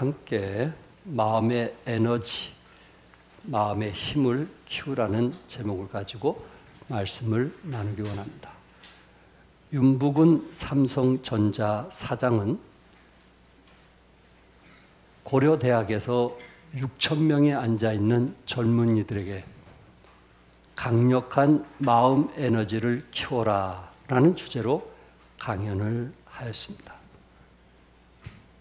함께 마음의 에너지, 마음의 힘을 키우라는 제목을 가지고 말씀을 나누기 원합니다. 윤북은 삼성전자 사장은 고려대학에서 6,000명이 앉아있는 젊은이들에게 강력한 마음 에너지를 키워라 라는 주제로 강연을 하였습니다.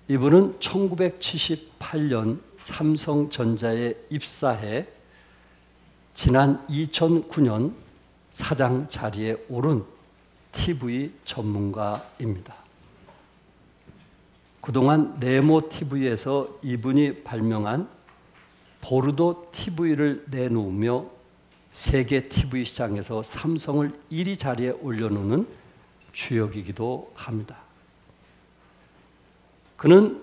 이분은 1978년 삼성전자에 입사해 지난 2009년 사장 자리에 오른 TV 전문가입니다. 그동안 네모 TV에서 이분이 발명한 보르도 TV를 내놓으며 세계 TV 시장에서 삼성을 1위 자리에 올려놓는 주역이기도 합니다. 그는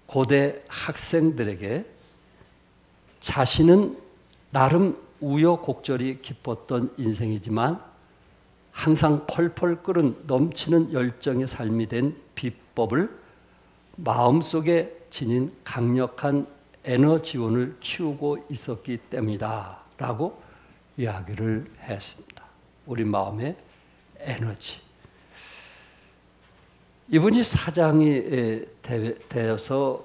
고대 학생들에게 자신은 나름 우여곡절이 깊었던 인생이지만 항상 펄펄 끓은 넘치는 열정의 삶이 된 비법을 마음속에 지닌 강력한 에너지원을 키우고 있었기 때문이다 라고 이야기를 했습니다. 우리 마음의 에너지. 이분이 사장이 되어서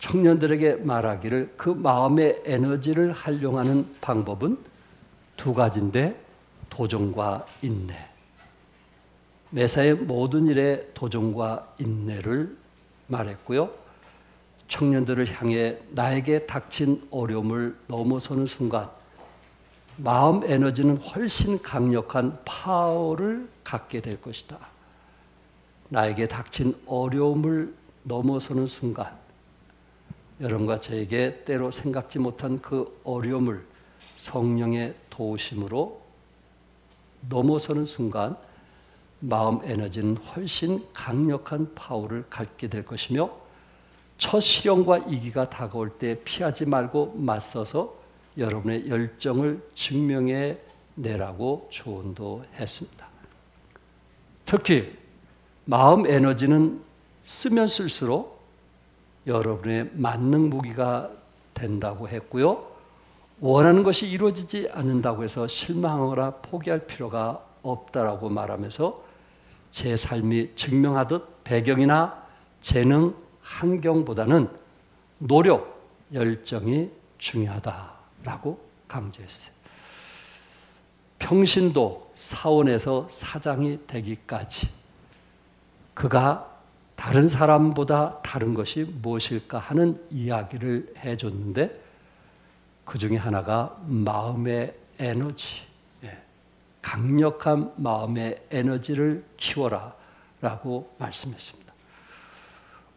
청년들에게 말하기를 그 마음의 에너지를 활용하는 방법은 두 가지인데 도전과 인내. 매사의 모든 일에 도전과 인내를 말했고요. 청년들을 향해 나에게 닥친 어려움을 넘어서는 순간 마음 에너지는 훨씬 강력한 파워를 갖게 될 것이다. 나에게 닥친 어려움을 넘어서는 순간 여러분과 저에게 때로 생각지 못한 그 어려움을 성령의 도우심으로 넘어서는 순간 마음 에너지는 훨씬 강력한 파워를 갖게 될 것이며 첫 시련과 위기가 다가올 때 피하지 말고 맞서서 여러분의 열정을 증명해 내라고 조언도 했습니다. 특히 마음 에너지는 쓰면 쓸수록 여러분의 만능 무기가 된다고 했고요. 원하는 것이 이루어지지 않는다고 해서 실망하거나 포기할 필요가 없다라고 말하면서 제 삶이 증명하듯 배경이나 재능, 환경보다는 노력, 열정이 중요하다라고 강조했어요. 평신도 사원에서 사장이 되기까지 그가 다른 사람보다 다른 것이 무엇일까 하는 이야기를 해줬는데 그 중에 하나가 마음의 에너지, 강력한 마음의 에너지를 키워라 라고 말씀했습니다.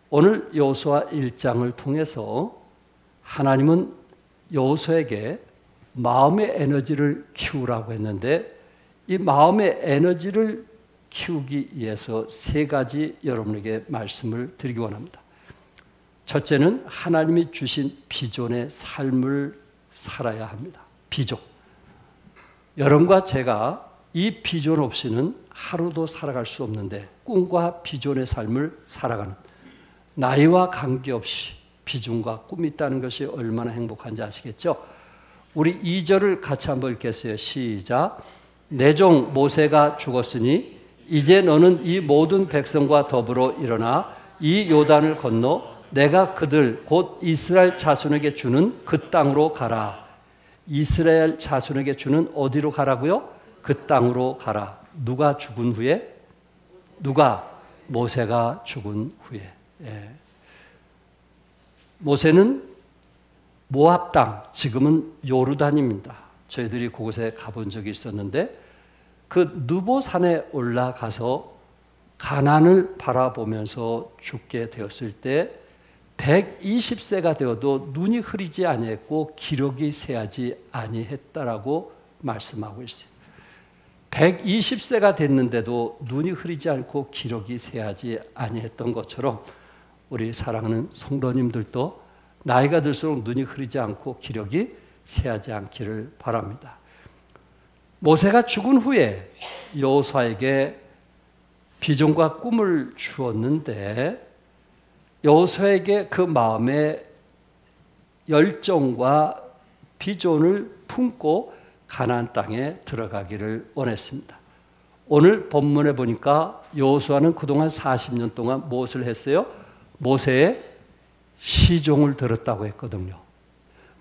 오늘 여호수아 1장을 통해서 하나님은 여호수아에게 마음의 에너지를 키우라고 했는데 이 마음의 에너지를 키우기 위해서 세 가지 여러분에게 말씀을 드리기 원합니다. 첫째는 하나님이 주신 비전의 삶을 살아야 합니다. 비전. 여러분과 제가 이 비전 없이는 하루도 살아갈 수 없는데 꿈과 비전의 삶을 살아가는 나이와 관계없이 비전과 꿈이 있다는 것이 얼마나 행복한지 아시겠죠? 우리 2절을 같이 한번 읽겠어요. 시작. 내 종 모세가 죽었으니 이제 너는 이 모든 백성과 더불어 일어나 이 요단을 건너 내가 그들 곧 이스라엘 자손에게 주는 그 땅으로 가라. 이스라엘 자손에게 주는 어디로 가라고요? 그 땅으로 가라. 누가 죽은 후에? 누가? 모세가 죽은 후에. 모세는 모압 땅, 지금은 요르단입니다. 저희들이 그곳에 가본 적이 있었는데 그 느보산에 올라가서 가나안을 바라보면서 죽게 되었을 때 120세가 되어도 눈이 흐리지 아니했고 기력이 새하지 아니했다라고 말씀하고 있어요. 120세가 됐는데도 눈이 흐리지 않고 기력이 새하지 아니했던 것처럼 우리 사랑하는 성도님들도 나이가 들수록 눈이 흐리지 않고 기력이 새하지 않기를 바랍니다. 모세가 죽은 후에 여호수아에게 비전과 꿈을 주었는데 여호수아에게 그 마음의 열정과 비전을 품고 가나안 땅에 들어가기를 원했습니다. 오늘 본문에 보니까 여호수아는 그동안 40년 동안 무엇을 했어요? 모세의 시종을 들었다고 했거든요.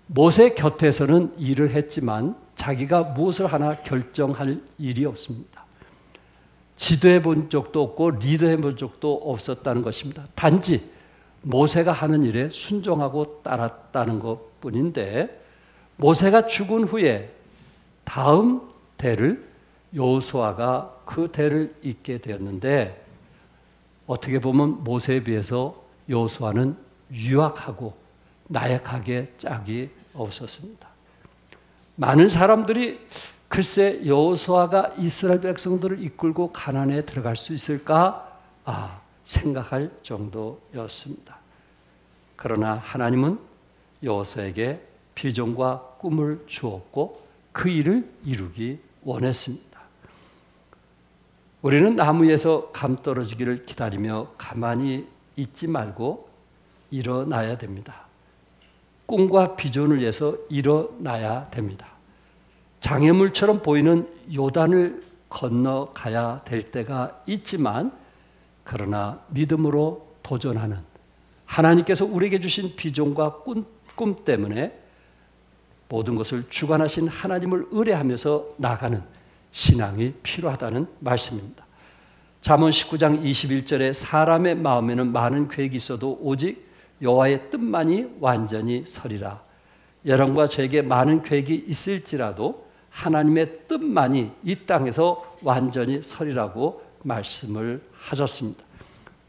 모세 곁에서는 일을 했지만 자기가 무엇을 하나 결정할 일이 없습니다. 지도해 본 적도 없고 리더해 본 적도 없었다는 것입니다. 단지 모세가 하는 일에 순종하고 따랐다는 것뿐인데, 모세가 죽은 후에 다음 대를 여호수아가 그 대를 잇게 되었는데, 어떻게 보면 모세에 비해서 여호수아는 유약하고 나약하게 짝이 없었습니다. 많은 사람들이 글쎄 여호수아가 이스라엘 백성들을 이끌고 가나안에 들어갈 수 있을까 생각할 정도였습니다. 그러나 하나님은 여호수아에게 비전과 꿈을 주었고 그 일을 이루기 원했습니다. 우리는 나무에서 감 떨어지기를 기다리며 가만히 있지 말고 일어나야 됩니다. 꿈과 비전을 위해서 일어나야 됩니다. 장애물처럼 보이는 요단을 건너가야 될 때가 있지만, 그러나 믿음으로 도전하는, 하나님께서 우리에게 주신 비전과 꿈 때문에 모든 것을 주관하신 하나님을 의뢰하면서 나가는 신앙이 필요하다는 말씀입니다. 잠언 19장 21절에 사람의 마음에는 많은 계획이 있어도 오직 여호와의 뜻만이 완전히 서리라. 여러분과 저에게 많은 계획이 있을지라도 하나님의 뜻만이 이 땅에서 완전히 서리라고 말씀을 하셨습니다.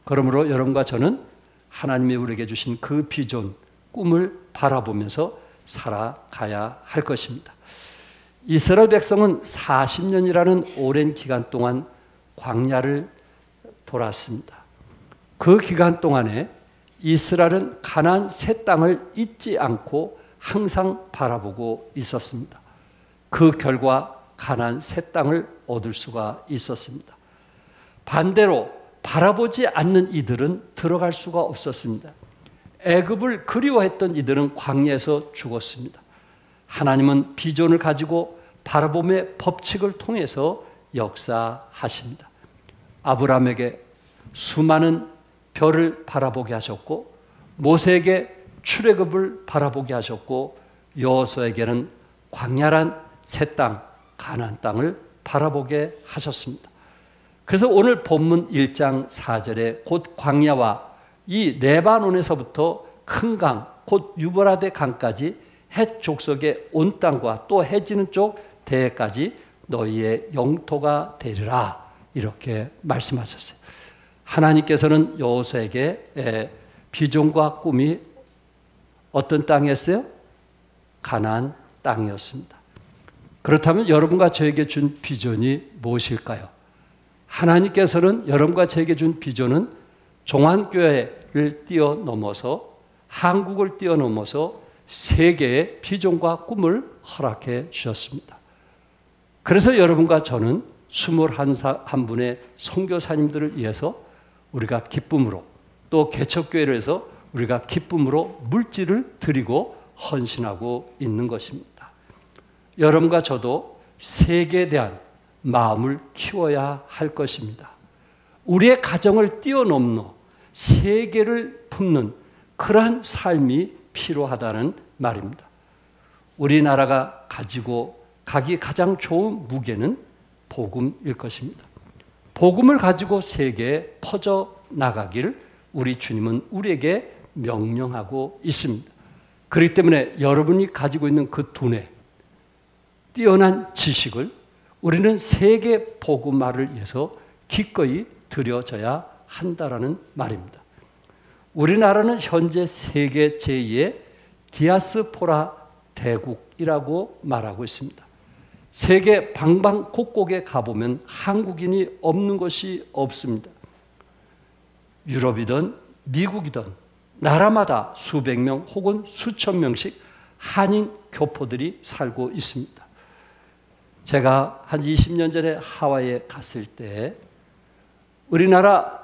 그러므로 여러분과 저는 하나님이 우리에게 주신 그 비전, 꿈을 바라보면서 살아가야 할 것입니다. 이스라엘 백성은 40년이라는 오랜 기간 동안 광야를 돌았습니다. 그 기간 동안에 이스라엘은 가나안 새 땅을 잊지 않고 항상 바라보고 있었습니다. 그 결과 가나안 새 땅을 얻을 수가 있었습니다. 반대로 바라보지 않는 이들은 들어갈 수가 없었습니다. 애굽을 그리워했던 이들은 광야에서 죽었습니다. 하나님은 비전을 가지고 바라봄의 법칙을 통해서 역사하십니다. 아브라함에게 수많은 별을 바라보게 하셨고, 모세에게 출애굽을 바라보게 하셨고, 여호수아에게는 광야란 새 땅, 가나안 땅을 바라보게 하셨습니다. 그래서 오늘 본문 1장 4절에 곧 광야와 이 레바논에서부터 큰 강, 곧 유브라데 강까지 헷 족속의 온 땅과 또 해지는 쪽 대해까지 너희의 영토가 되리라, 이렇게 말씀하셨어요. 하나님께서는 여호수아에게 비전과 꿈이 어떤 땅이었어요? 가나안 땅이었습니다. 그렇다면 여러분과 저에게 준 비전이 무엇일까요? 하나님께서는 여러분과 저에게 준 비전은 종안교회를 뛰어넘어서, 한국을 뛰어넘어서 세계의 비전과 꿈을 허락해 주셨습니다. 그래서 여러분과 저는 21분의 선교사님들을 위해서 우리가 기쁨으로, 또 개척교회를 해서 우리가 기쁨으로 물질을 드리고 헌신하고 있는 것입니다. 여러분과 저도 세계에 대한 마음을 키워야 할 것입니다. 우리의 가정을 뛰어넘는 세계를 품는 그러한 삶이 필요하다는 말입니다. 우리나라가 가지고 가기 가장 좋은 무게는 복음일 것입니다. 복음을 가지고 세계에 퍼져 나가기를 우리 주님은 우리에게 명령하고 있습니다. 그렇기 때문에 여러분이 가지고 있는 그 두뇌, 뛰어난 지식을 우리는 세계 복음화를 위해서 기꺼이 들여져야 한다라는 말입니다. 우리나라는 현재 세계 제2의 디아스포라 대국이라고 말하고 있습니다. 세계 방방곡곡에 가보면 한국인이 없는 곳이 없습니다. 유럽이든 미국이든 나라마다 수백 명 혹은 수천 명씩 한인 교포들이 살고 있습니다. 제가 한 20년 전에 하와이에 갔을 때 우리나라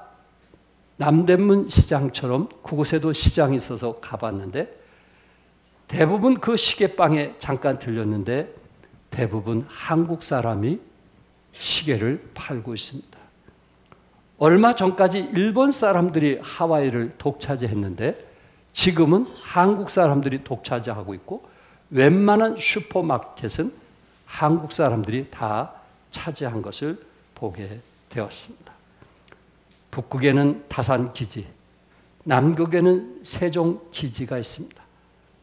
남대문 시장처럼 그곳에도 시장이 있어서 가봤는데 대부분 그 시계방에 잠깐 들렸는데 대부분 한국 사람이 시계를 팔고 있습니다. 얼마 전까지 일본 사람들이 하와이를 독차지했는데 지금은 한국 사람들이 독차지하고 있고 웬만한 슈퍼마켓은 한국 사람들이 다 차지한 것을 보게 되었습니다. 북극에는 다산기지, 남극에는 세종기지가 있습니다.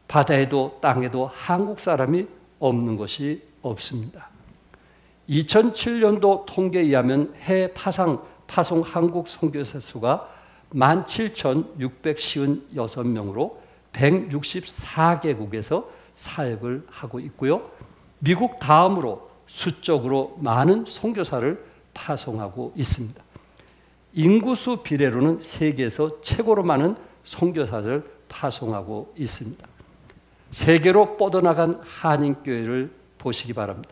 바다에도 땅에도 한국 사람이 없는 것이 없습니다. 2007년도 통계에 의하면 해외 파송 한국 선교사 수가 17,656명으로 164개국에서 사역을 하고 있고요. 미국 다음으로 수적으로 많은 선교사를 파송하고 있습니다. 인구수 비례로는 세계에서 최고로 많은 선교사를 파송하고 있습니다. 세계로 뻗어나간 한인교회를 보시기 바랍니다.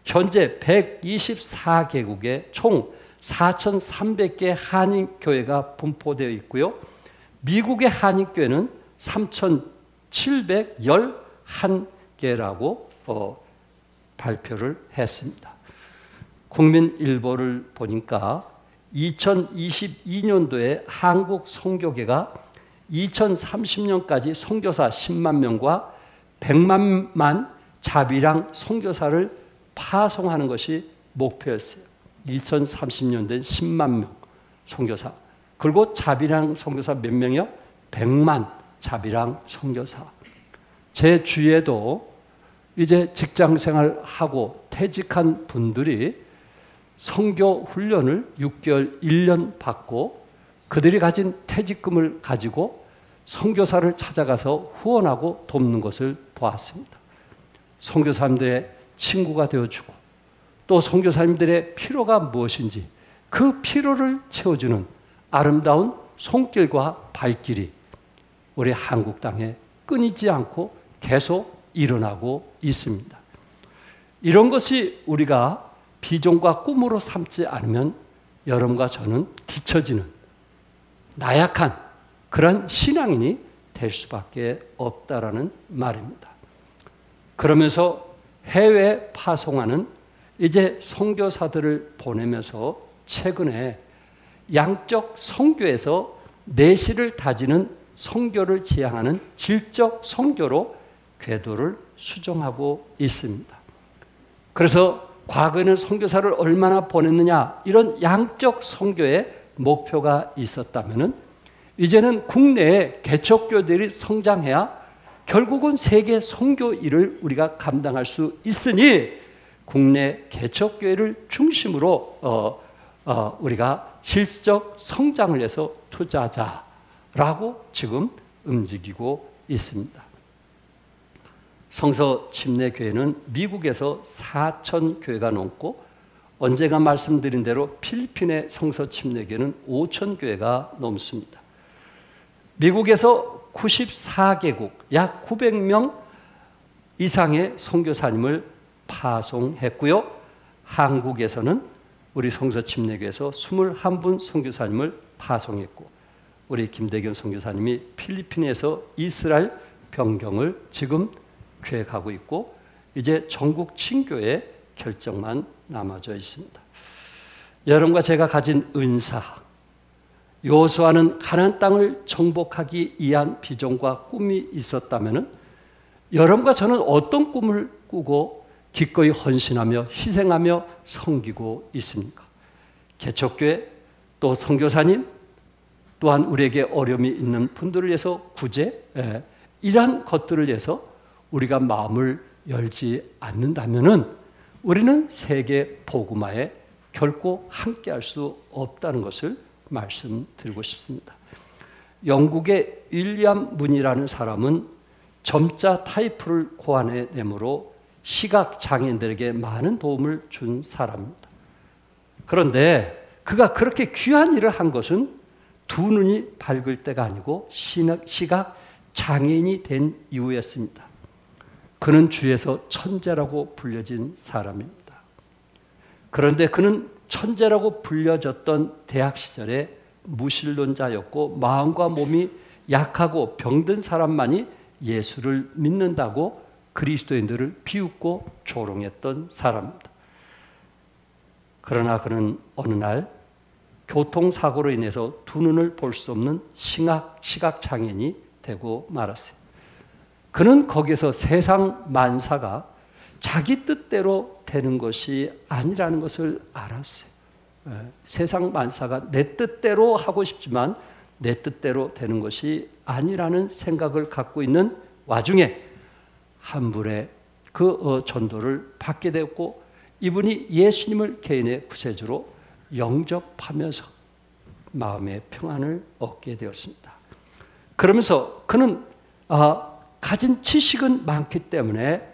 현재 124개국에 총 4,300개 한인교회가 분포되어 있고요. 미국의 한인교회는 3,711개라고 발표를 했습니다. 국민일보를 보니까 2022년도에 한국 선교계가 2030년까지 선교사 10만 명과 100만 자비랑 선교사를 파송하는 것이 목표였어요. 2030년도엔 10만 명 선교사. 그리고 자비랑 선교사 몇 명이요? 100만 자비랑 선교사. 제 주위에도 이제 직장생활 하고 퇴직한 분들이 선교 훈련을 6개월, 1년 받고 그들이 가진 퇴직금을 가지고 선교사를 찾아가서 후원하고 돕는 것을 보았습니다. 선교사님들의 친구가 되어주고 또 선교사님들의 필요가 무엇인지 그 필요를 채워주는 아름다운 손길과 발길이 우리 한국 땅에 끊이지 않고 계속 일어나고 있습니다. 이런 것이 우리가 비전과 꿈으로 삼지 않으면 여러분과 저는 뒤처지는 나약한 그런 신앙인이 될 수밖에 없다라는 말입니다. 그러면서 해외 파송하는 이제 선교사들을 보내면서 최근에 양적 선교에서 내실을 다지는 선교를 지향하는 질적 선교로 궤도를 수정하고 있습니다. 그래서 과거에는 선교사를 얼마나 보냈느냐 이런 양적 선교의 목표가 있었다면은 이제는 국내에 개척교들이 성장해야 결국은 세계 선교 일을 우리가 감당할 수 있으니 국내 개척교회를 중심으로 우리가 질적 성장을 위해서 투자하자라고 지금 움직이고 있습니다. 성서침례교회는 미국에서 4,000교회가 넘고 언제가 말씀드린 대로 필리핀의 성서침례교회는 5,000교회가 넘습니다. 미국에서 94개국 약 900명 이상의 선교사님을 파송했고요. 한국에서는 우리 성서침례교회에서 21분 선교사님을 파송했고 우리 김대겸 선교사님이 필리핀에서 이스라엘 변경을 지금 계획하고 있고 이제 전국 친교회 결정만 남아져 있습니다. 여러분과 제가 가진 은사, 여호수아는 가나안 땅을 정복하기 위한 비전과 꿈이 있었다면 여러분과 저는 어떤 꿈을 꾸고 기꺼이 헌신하며 희생하며 섬기고 있습니까? 개척교회 또 선교사님 또한 우리에게 어려움이 있는 분들을 위해서 구제 이러한 것들을 위해서 우리가 마음을 열지 않는다면 우리는 세계 복음화에 결코 함께할 수 없다는 것을 말씀드리고 싶습니다. 영국의 윌리엄 문이라는 사람은 점자 타이프를 고안해내므로 시각장애인들에게 많은 도움을 준 사람입니다. 그런데 그가 그렇게 귀한 일을 한 것은 두 눈이 밝을 때가 아니고 시각장애인이 된 이후였습니다. 그는 주에서 천재라고 불려진 사람입니다. 그런데 그는 천재라고 불려졌던 대학 시절에 무신론자였고 마음과 몸이 약하고 병든 사람만이 예수를 믿는다고 그리스도인들을 비웃고 조롱했던 사람입니다. 그러나 그는 어느 날 교통사고로 인해서 두 눈을 볼 수 없는 시각장애인이 되고 말았어요. 그는 거기서 세상 만사가 자기 뜻대로 되는 것이 아니라는 것을 알았어요. 세상 만사가 내 뜻대로 하고 싶지만 내 뜻대로 되는 것이 아니라는 생각을 갖고 있는 와중에 한 분의 그 전도를 받게 되었고 이분이 예수님을 개인의 구세주로 영접하면서 마음의 평안을 얻게 되었습니다. 그러면서 그는 가진 지식은 많기 때문에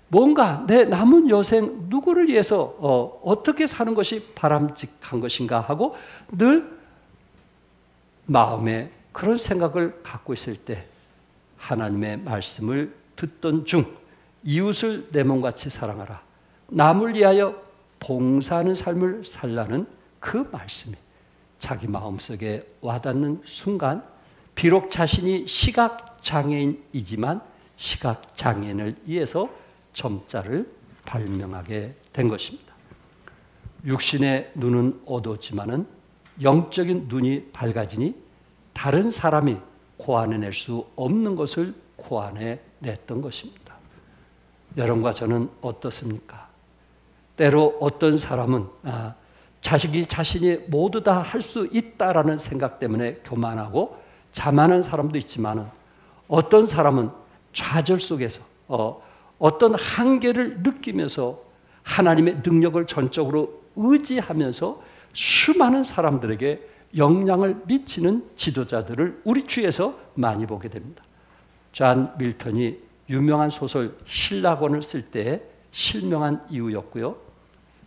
뭔가 내 남은 여생 누구를 위해서 어떻게 사는 것이 바람직한 것인가 하고 늘 마음에 그런 생각을 갖고 있을 때 하나님의 말씀을 듣던 중 이웃을 내 몸같이 사랑하라. 남을 위하여 봉사하는 삶을 살라는 그 말씀이 자기 마음속에 와닿는 순간 비록 자신이 시각장애인이지만 시각장애인을 위해서 점자를 발명하게 된 것입니다. 육신의 눈은 어두웠지만은 영적인 눈이 밝아지니 다른 사람이 고안해낼 수 없는 것을 고안해냈던 것입니다. 여러분과 저는 어떻습니까? 때로 어떤 사람은 자신이 모두 다 할 수 있다라는 생각 때문에 교만하고 자만한 사람도 있지만 어떤 사람은 좌절 속에서 어떤 한계를 느끼면서 하나님의 능력을 전적으로 의지하면서 수많은 사람들에게 영향을 미치는 지도자들을 우리 주위에서 많이 보게 됩니다. 존 밀턴이 유명한 소설 신라권을 쓸 때 실명한 이유였고요.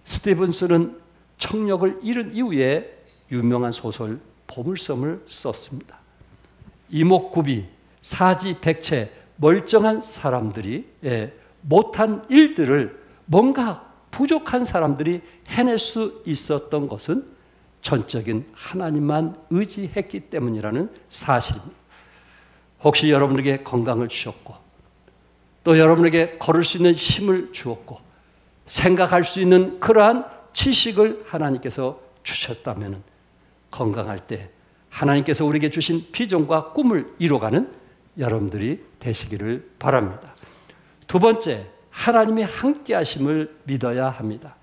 스티븐스는 청력을 잃은 이후에 유명한 소설 보물섬을 썼습니다. 이목구비, 사지백체, 멀쩡한 사람들이 못한 일들을 뭔가 부족한 사람들이 해낼 수 있었던 것은 전적인 하나님만 의지했기 때문이라는 사실입니다. 혹시 여러분에게 건강을 주셨고 또 여러분에게 걸을 수 있는 힘을 주었고 생각할 수 있는 그러한 지식을 하나님께서 주셨다면 건강할 때 하나님께서 우리에게 주신 비전과 꿈을 이뤄가는 여러분들이 되시기를 바랍니다. 두 번째, 하나님이 함께 하심을 믿어야 합니다.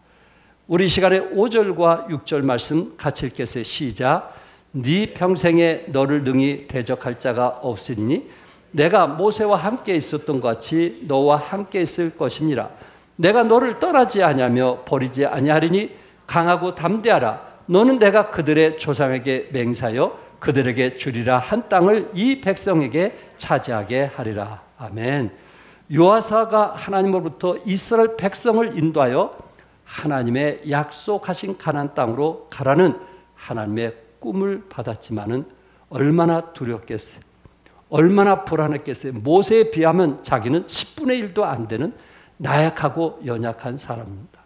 우리 시간에 5절과 6절 말씀 같이 읽겠어요. 시작. 네 평생에 너를 능히 대적할 자가 없으니 내가 모세와 함께 있었던 것 같이 너와 함께 있을 것이니라. 내가 너를 떠나지 아니하며 버리지 아니하리니 강하고 담대하라. 너는 내가 그들의 조상에게 맹세하여 그들에게 주리라 한 땅을 이 백성에게 차지하게 하리라. 아멘. 요아사가 하나님으로부터 이스라엘 백성을 인도하여 하나님의 약속하신 가나안 땅으로 가라는 하나님의 꿈을 받았지만은 얼마나 두렵겠어요. 얼마나 불안했겠어요. 모세에 비하면 자기는 10분의 1도 안 되는 나약하고 연약한 사람입니다.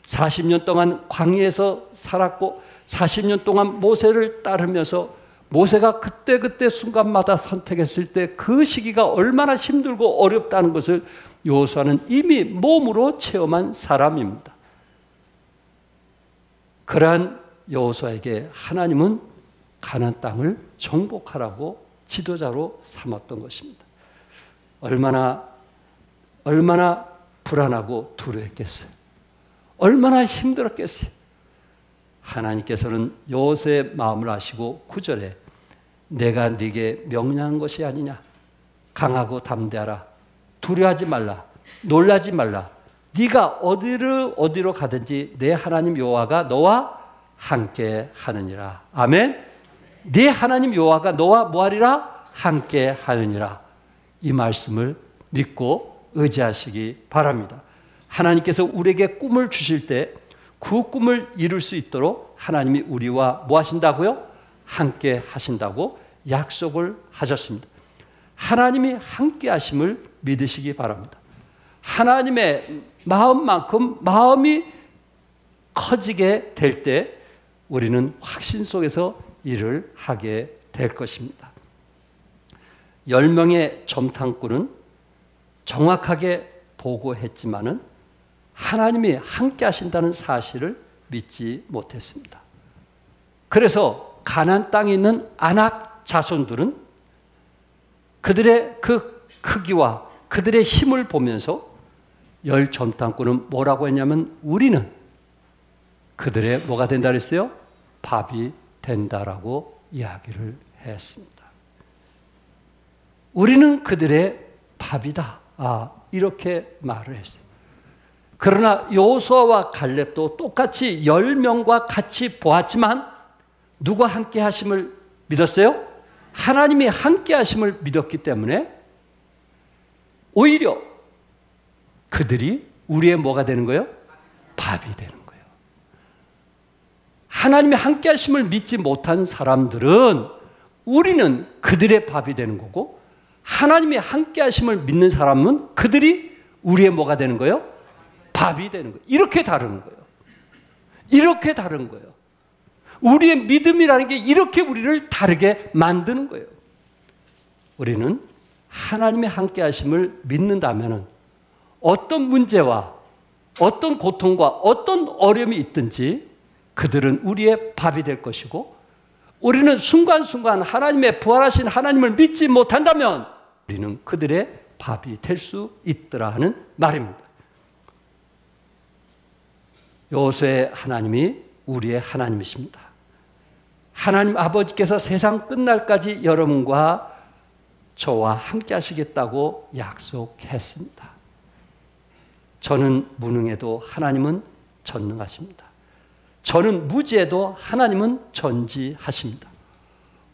40년 동안 광야에서 살았고 40년 동안 모세를 따르면서 모세가 그때 순간마다 선택했을 때 그 시기가 얼마나 힘들고 어렵다는 것을 여호수아는 이미 몸으로 체험한 사람입니다. 그러한 여호수아에게 하나님은 가나안 땅을 정복하라고 지도자로 삼았던 것입니다. 얼마나 불안하고 두려웠겠어요. 얼마나 힘들었겠어요. 하나님께서는 여호수아의 마음을 아시고 9절에 내가 네게 명령한 것이 아니냐. 강하고 담대하라. 두려워하지 말라. 놀라지 말라. 네가 어디로 가든지 내 하나님 여호와가 너와 함께 하느니라. 아멘. 네 하나님 여호와가 너와 뭐하리라? 함께 하느니라. 이 말씀을 믿고 의지하시기 바랍니다. 하나님께서 우리에게 꿈을 주실 때 그 꿈을 이룰 수 있도록 하나님이 우리와 뭐 하신다고요? 함께 하신다고 약속을 하셨습니다. 하나님이 함께 하심을 믿으시기 바랍니다. 하나님의 마음만큼 마음이 커지게 될 때 우리는 확신 속에서 일을 하게 될 것입니다. 10명의 점탕꾼은 정확하게 보고했지만은 하나님이 함께 하신다는 사실을 믿지 못했습니다. 그래서 가나안 땅에 있는 아낙 자손들은 그들의 그 크기와 그들의 힘을 보면서 10 점탕꾼은 뭐라고 했냐면 우리는 그들의 뭐가 된다 그랬어요? 밥이 된다라고 이야기를 했습니다. 우리는 그들의 밥이다. 이렇게 말을 했어요. 그러나 여호수아와 갈렙도 똑같이 10명과 같이 보았지만 누가 함께 하심을 믿었어요? 하나님이 함께 하심을 믿었기 때문에 오히려 그들이 우리의 뭐가 되는 거예요? 밥이 되는 거예요. 하나님이 함께 하심을 믿지 못한 사람들은 우리는 그들의 밥이 되는 거고 하나님이 함께 하심을 믿는 사람은 그들이 우리의 뭐가 되는 거예요? 밥이 되는 거예요. 이렇게 다른 거예요. 이렇게 다른 거예요. 우리의 믿음이라는 게 이렇게 우리를 다르게 만드는 거예요. 우리는 하나님의 함께 하심을 믿는다면 어떤 문제와 어떤 고통과 어떤 어려움이 있든지 그들은 우리의 밥이 될 것이고 우리는 순간순간 하나님의 부활하신 하나님을 믿지 못한다면 우리는 그들의 밥이 될 수 있더라 하는 말입니다. 여호수아의 하나님이 우리의 하나님이십니다. 하나님 아버지께서 세상 끝날까지 여러분과 저와 함께 하시겠다고 약속했습니다. 저는 무능해도 하나님은 전능하십니다. 저는 무지해도 하나님은 전지하십니다.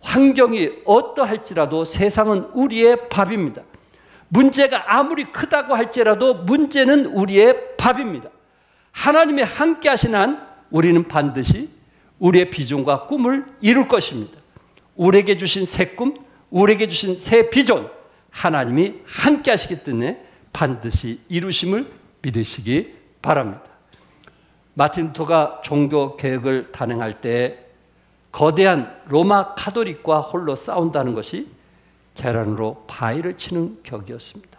환경이 어떠할지라도 세상은 우리의 밥입니다. 문제가 아무리 크다고 할지라도 문제는 우리의 밥입니다. 하나님이 함께 하신 한 우리는 반드시 우리의 비전과 꿈을 이룰 것입니다. 우리에게 주신 새 꿈, 우리에게 주신 새 비전, 하나님이 함께 하시기 때문에 반드시 이루심을 믿으시기 바랍니다. 마틴 루터가 종교 개혁을 단행할 때 거대한 로마 카톨릭과 홀로 싸운다는 것이 계란으로 바위를 치는 격이었습니다.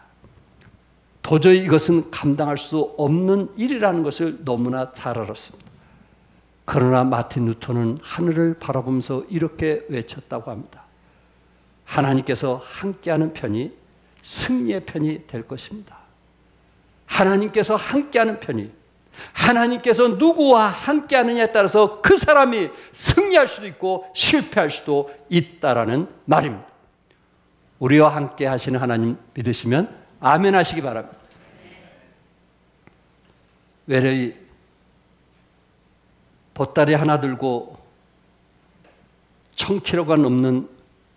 도저히 이것은 감당할 수 없는 일이라는 것을 너무나 잘 알았습니다. 그러나 마틴 루터는 하늘을 바라보면서 이렇게 외쳤다고 합니다. 하나님께서 함께하는 편이 승리의 편이 될 것입니다. 하나님께서 함께하는 편이, 하나님께서 누구와 함께하느냐에 따라서 그 사람이 승리할 수도 있고 실패할 수도 있다라는 말입니다. 우리와 함께 하시는 하나님 믿으시면 아멘 하시기 바랍니다. 외래의 보따리 하나 들고 1000km가 넘는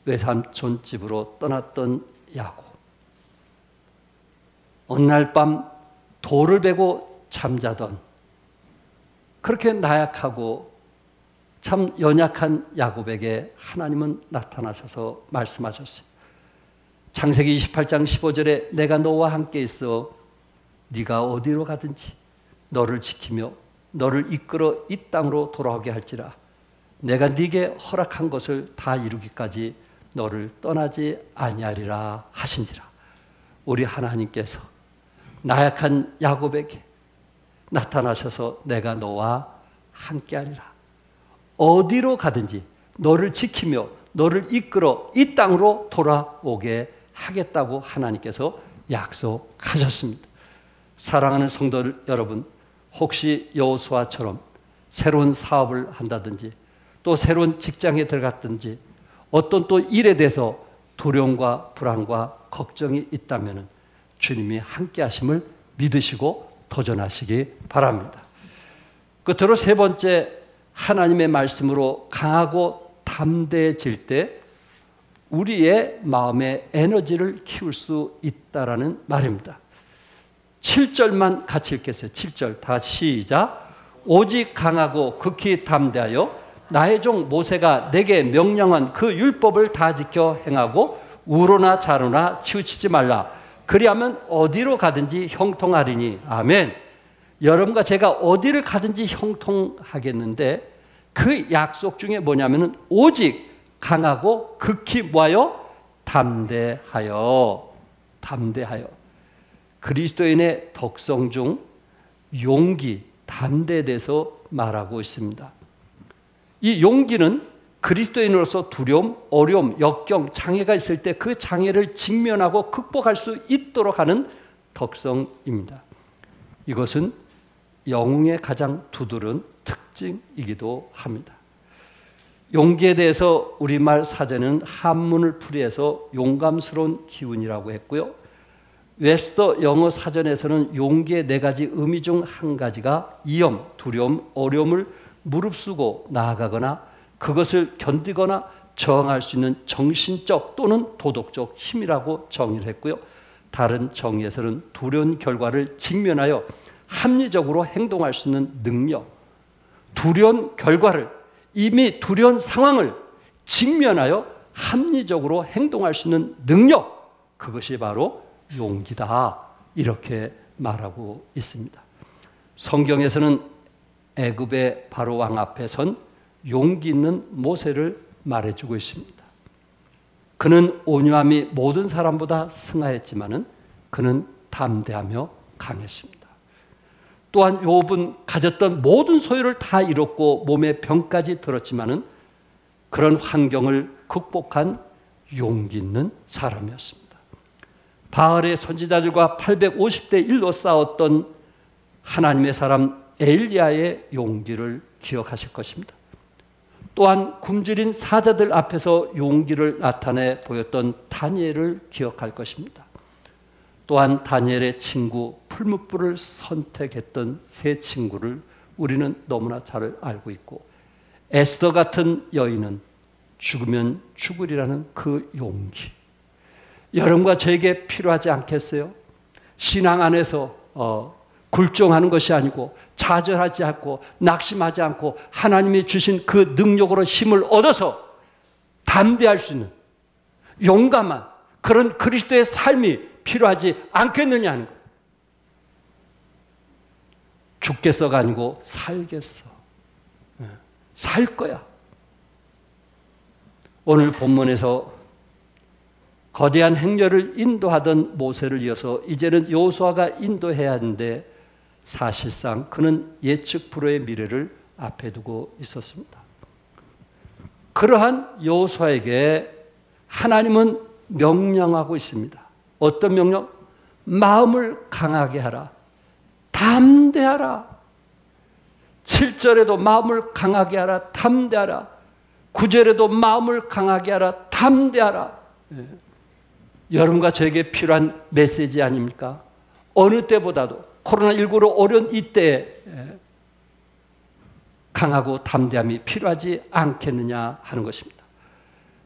외삼촌 집으로 떠났던 야곱. 어느 날 밤 돌을 베고 잠자던 그렇게 나약하고 참 연약한 야곱에게 하나님은 나타나셔서 말씀하셨어요. 창세기 28장 15절에 내가 너와 함께 있어 네가 어디로 가든지 너를 지키며 너를 이끌어 이 땅으로 돌아오게 할지라 내가 네게 허락한 것을 다 이루기까지 너를 떠나지 아니하리라 하신지라. 우리 하나님께서 나약한 야곱에게 나타나셔서 내가 너와 함께하리라. 어디로 가든지 너를 지키며 너를 이끌어 이 땅으로 돌아오게 하겠다고 하나님께서 약속하셨습니다. 사랑하는 성도 여러분, 혹시 여호수아처럼 새로운 사업을 한다든지 또 새로운 직장에 들어갔든지 어떤 또 일에 대해서 두려움과 불안과 걱정이 있다면 주님이 함께 하심을 믿으시고 도전하시기 바랍니다. 끝으로 세 번째, 하나님의 말씀으로 강하고 담대해질 때 우리의 마음의 에너지를 키울 수 있다라는 말입니다. 7절만 같이 읽겠어요. 7절 다 시작. 오직 강하고 극히 담대하여 나의 종 모세가 내게 명령한 그 율법을 다 지켜 행하고 우로나 좌로나 치우치지 말라. 그리하면 어디로 가든지 형통하리니. 아멘. 여러분과 제가 어디를 가든지 형통하겠는데 그 약속 중에 뭐냐면은 오직 강하고 극히 뭐하여? 담대하여. 그리스도인의 덕성 중 용기, 담대에 대해서 말하고 있습니다. 이 용기는 그리스도인으로서 두려움, 어려움, 역경, 장애가 있을 때 그 장애를 직면하고 극복할 수 있도록 하는 덕성입니다. 이것은 영웅의 가장 두드러진 특징이기도 합니다. 용기에 대해서 우리말 사전은 한문을 풀이해서 용감스러운 기운이라고 했고요. 웹스터 영어 사전에서는 용기의 4가지 의미 중 한 가지가 위험, 두려움, 어려움을 무릅쓰고 나아가거나 그것을 견디거나 저항할 수 있는 정신적 또는 도덕적 힘이라고 정의를 했고요. 다른 정의에서는 두려운 결과를 직면하여 합리적으로 행동할 수 있는 능력, 두려운 결과를, 이미 두려운 상황을 직면하여 합리적으로 행동할 수 있는 능력, 그것이 바로 용기다, 이렇게 말하고 있습니다. 성경에서는 애굽의 바로 왕 앞에 선 용기 있는 모세를 말해주고 있습니다. 그는 온유함이 모든 사람보다 승하했지만은 그는 담대하며 강했습니다. 또한 욥은 가졌던 모든 소유를 다 잃었고 몸에 병까지 들었지만은 그런 환경을 극복한 용기 있는 사람이었습니다. 바알의 선지자들과 850대 1로 싸웠던 하나님의 사람 엘리야의 용기를 기억하실 것입니다. 또한 굶주린 사자들 앞에서 용기를 나타내 보였던 다니엘을 기억할 것입니다. 또한 다니엘의 친구 풀무불을 선택했던 세 친구를 우리는 너무나 잘 알고 있고, 에스더 같은 여인은 죽으면 죽으리라는 그 용기, 여러분과 저에게 필요하지 않겠어요? 신앙 안에서 굴종하는 것이 아니고 좌절하지 않고 낙심하지 않고 하나님이 주신 그 능력으로 힘을 얻어서 담대할 수 있는 용감한 그런 그리스도의 삶이 필요하지 않겠느냐 하는 거예요. 죽겠어가 아니고 살겠어. 살 거야. 오늘 본문에서 거대한 행렬을 인도하던 모세를 이어서 이제는 여호수아가 인도해야 하는데 사실상 그는 예측 불허의 미래를 앞에 두고 있었습니다. 그러한 여호수아에게 하나님은 명령하고 있습니다. 어떤 명령? 마음을 강하게 하라. 담대하라. 7절에도 마음을 강하게 하라. 담대하라. 9절에도 마음을 강하게 하라. 담대하라. 여러분과 저에게 필요한 메시지 아닙니까? 어느 때보다도 코로나19로 어려운 이때에 강하고 담대함이 필요하지 않겠느냐 하는 것입니다.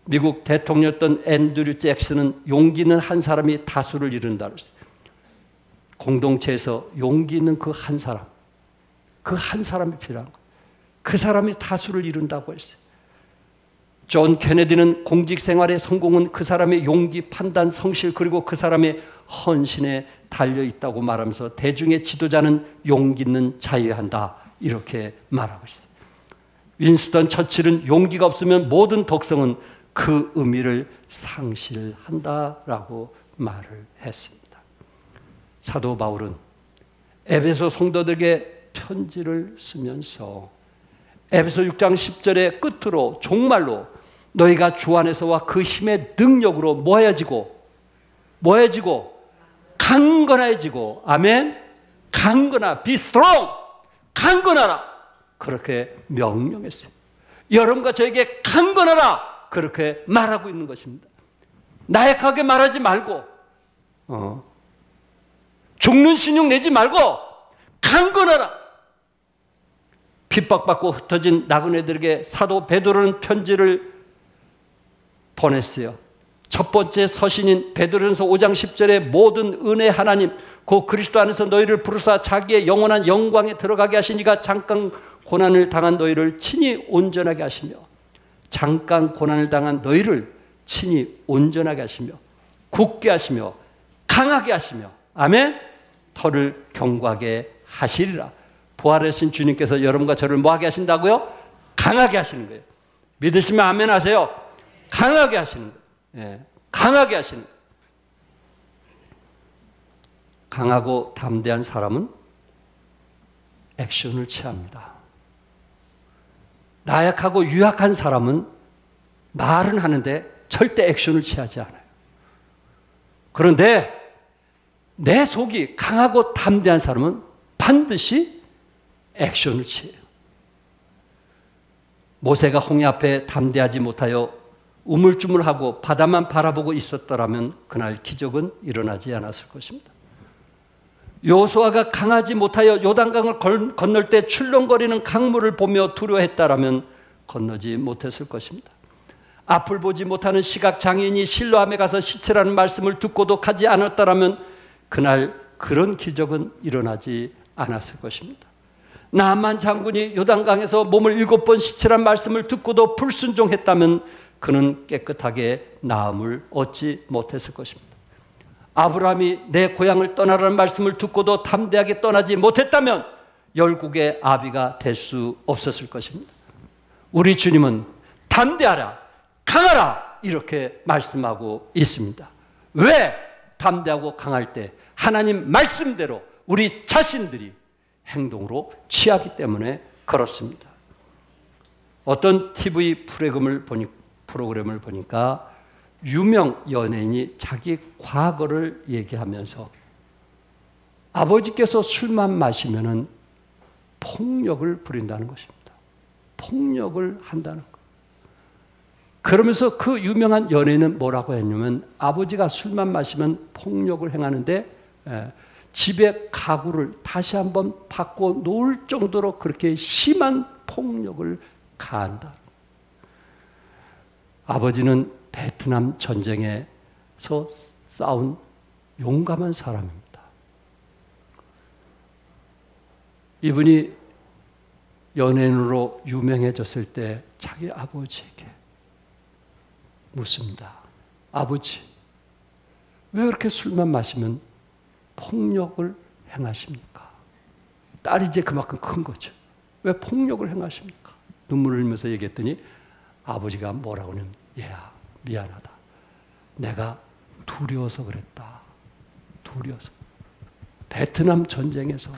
미국 대통령이었던 앤드류 잭슨은 용기 있는 한 사람이 다수를 이룬다 그랬어요. 공동체에서 용기 있는 그 한 사람, 그 한 사람이 필요한 거예요. 그 사람이 다수를 이룬다고 했어요. 존 케네디는 공직 생활의 성공은 그 사람의 용기, 판단, 성실 그리고 그 사람의 헌신에 달려있다고 말하면서 대중의 지도자는 용기 있는 자여야 한다, 이렇게 말하고 있어요. 윈스턴 처칠은 용기가 없으면 모든 덕성은 그 의미를 상실한다라고 말을 했습니다. 사도 바울은 에베소 성도들에게 편지를 쓰면서 에베소 6장 10절의 끝으로 종말로 너희가 주 안에서와 그 힘의 능력으로 모여지고 강건해지고, 아멘, 강건하, be strong, 강건하라, 그렇게 명령했어요. 여러분과 저에게 강건하라, 그렇게 말하고 있는 것입니다. 나약하게 말하지 말고 죽는 신용 내지 말고 강건하라. 핍박받고 흩어진 나그네들에게 사도 베드로는 편지를 보냈어요. 첫 번째 서신인 베드로전서 5장 10절에 모든 은혜 하나님 곧 그리스도 안에서 너희를 부르사 자기의 영원한 영광에 들어가게 하시니가 잠깐 고난을 당한 너희를 친히 온전하게 하시며, 잠깐 고난을 당한 너희를 친히 온전하게 하시며 굳게 하시며 강하게 하시며, 아멘, 털을 견고하게 하시리라. 부활하신 주님께서 여러분과 저를 뭐하게 하신다고요? 강하게 하시는 거예요. 믿으시면 아멘 하세요. 강하게 하시는 거예요. 예, 강하게 하시는 거예요. 강하고 담대한 사람은 액션을 취합니다. 나약하고 유약한 사람은 말은 하는데 절대 액션을 취하지 않아요. 그런데 내 속이 강하고 담대한 사람은 반드시 액션을 취해요. 모세가 홍해 앞에 담대하지 못하여 우물쭈물하고 바다만 바라보고 있었더라면 그날 기적은 일어나지 않았을 것입니다. 여호수아가 강하지 못하여 요단강을 건널 때 출렁거리는 강물을 보며 두려워했다라면 건너지 못했을 것입니다. 앞을 보지 못하는 시각장애인이 실로암에 가서 시체라는 말씀을 듣고도 가지 않았다라면 그날 그런 기적은 일어나지 않았을 것입니다. 나만 장군이 요단강에서 몸을 7번 시체란 말씀을 듣고도 불순종했다면 그는 깨끗하게 나음을 얻지 못했을 것입니다. 아브라함이 내 고향을 떠나라는 말씀을 듣고도 담대하게 떠나지 못했다면 열국의 아비가 될 수 없었을 것입니다. 우리 주님은 담대하라, 강하라 이렇게 말씀하고 있습니다. 왜? 담대하고 강할 때 하나님 말씀대로 우리 자신들이 행동으로 취하기 때문에 그렇습니다. 어떤 TV 프로그램을 보니까 유명 연예인이 자기 과거를 얘기하면서 아버지께서 술만 마시면은 폭력을 부린다는 것입니다. 폭력을 한다는 것. 그러면서 그 유명한 연예인은 뭐라고 했냐면 아버지가 술만 마시면 폭력을 행하는데 집에 가구를 다시 한번 바꿔 놓을 정도로 그렇게 심한 폭력을 가한다. 아버지는 베트남 전쟁에서 싸운 용감한 사람입니다. 이분이 연예인으로 유명해졌을 때 자기 아버지에게 묻습니다. 아버지, 왜 이렇게 술만 마시면 폭력을 행하십니까? 딸이 이제 그만큼 큰 거죠. 왜 폭력을 행하십니까? 눈물을 흘리면서 얘기했더니 아버지가 뭐라고 하냐면 얘야 미안하다. 내가 두려워서 그랬다. 두려워서. 베트남 전쟁에서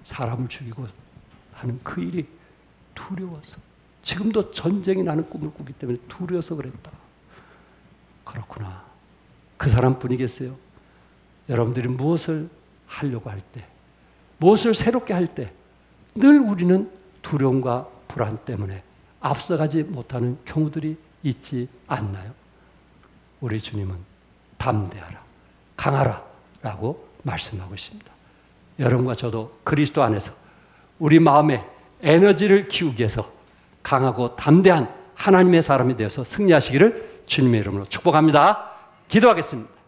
사람을 죽이고 하는 그 일이 두려워서. 지금도 전쟁이 나는 꿈을 꾸기 때문에 두려워서 그랬다. 그렇구나. 그 사람뿐이겠어요? 여러분들이 무엇을 하려고 할 때, 무엇을 새롭게 할 때 늘 우리는 두려움과 불안 때문에 앞서가지 못하는 경우들이 있지 않나요? 우리 주님은 담대하라, 강하라 라고 말씀하고 있습니다. 여러분과 저도 그리스도 안에서 우리 마음에 에너지를 키우기 위해서 강하고 담대한 하나님의 사람이 되어서 승리하시기를 주님의 이름으로 축복합니다. 기도하겠습니다.